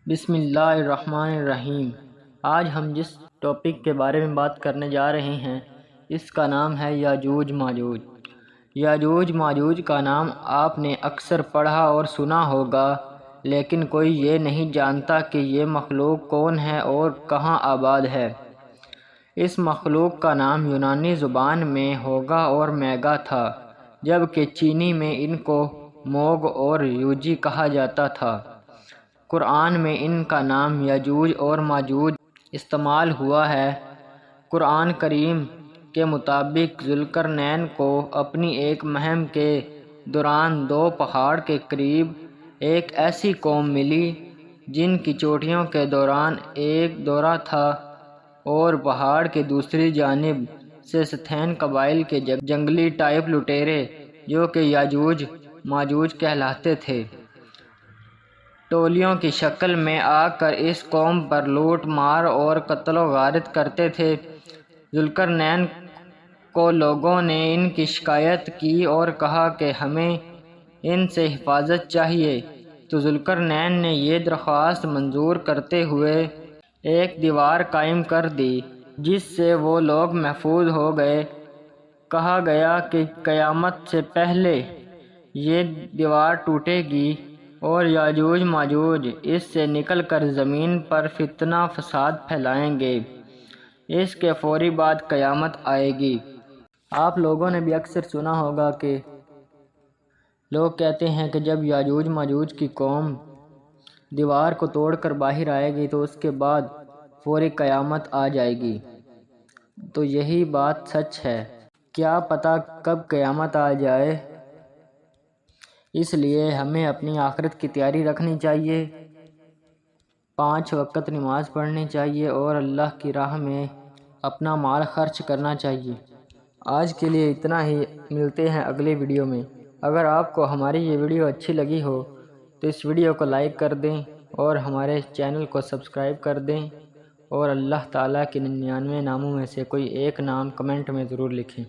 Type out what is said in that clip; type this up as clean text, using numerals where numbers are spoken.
بسم اللہ الرحمن الرحیم۔ آج ہم جس ٹاپک کے بارے میں بات کرنے جا رہے ہیں اس کا نام ہے یاجوج ماجوج۔ یاجوج ماجوج کا نام آپ نے اکثر پڑھا اور سنا ہوگا، لیکن کوئی یہ نہیں جانتا کہ یہ مخلوق کون ہے اور کہاں آباد ہے۔ اس مخلوق کا نام یونانی زبان میں ہوگا اور میگا تھا، جبکہ چینی میں ان کو موگ اور یوجی کہا جاتا تھا۔ قرآن میں ان کا نام یاجوج اور ماجوج استعمال ہوا ہے۔ قرآن کریم کے مطابق ذوالقرنین کو اپنی ایک مہم کے دوران دو پہاڑ کے قریب ایک ایسی قوم ملی جن کی چوٹیوں کے دوران ایک دورہ تھا اور پہاڑ کے دوسری جانب سے سیتھین قبائل کے جنگلی ٹائپ لٹیرے جو کہ یاجوج ماجوج کہلاتے تھے، ٹولیوں کی شکل میں آ کر اس قوم پر لوٹ مار اور قتل و غارت کرتے تھے۔ ذوالقرنین کو لوگوں نے ان کی شکایت کی اور کہا کہ ہمیں ان سے حفاظت چاہیے، تو ذوالقرنین نے یہ درخواست منظور کرتے ہوئے ایک دیوار قائم کر دی جس سے وہ لوگ محفوظ ہو گئے۔ کہا گیا کہ قیامت سے پہلے یہ دیوار ٹوٹے گی اور یاجوج ماجوج اس سے نکل کر زمین پر فتنہ فساد پھیلائیں گے۔ اس کے فوری بعد قیامت آئے گی۔ آپ لوگوں نے بھی اکثر سنا ہوگا کہ لوگ کہتے ہیں کہ جب یاجوج ماجوج کی قوم دیوار کو توڑ کر باہر آئے گی تو اس کے بعد فوری قیامت آ جائے گی۔ تو یہی بات سچ ہے۔ کیا پتہ کب قیامت آ جائے، اس لیے ہمیں اپنی آخرت کی تیاری رکھنی چاہیے، 5 وقت نماز پڑھنی چاہیے اور اللہ کی راہ میں اپنا مال خرچ کرنا چاہیے۔ آج کے لیے اتنا ہی، ملتے ہیں اگلے ویڈیو میں۔ اگر آپ کو ہماری یہ ویڈیو اچھی لگی ہو تو اس ویڈیو کو لائک کر دیں اور ہمارے چینل کو سبسکرائب کر دیں، اور اللہ تعالیٰ کے 99 ناموں میں سے کوئی ایک نام کمنٹ میں ضرور لکھیں۔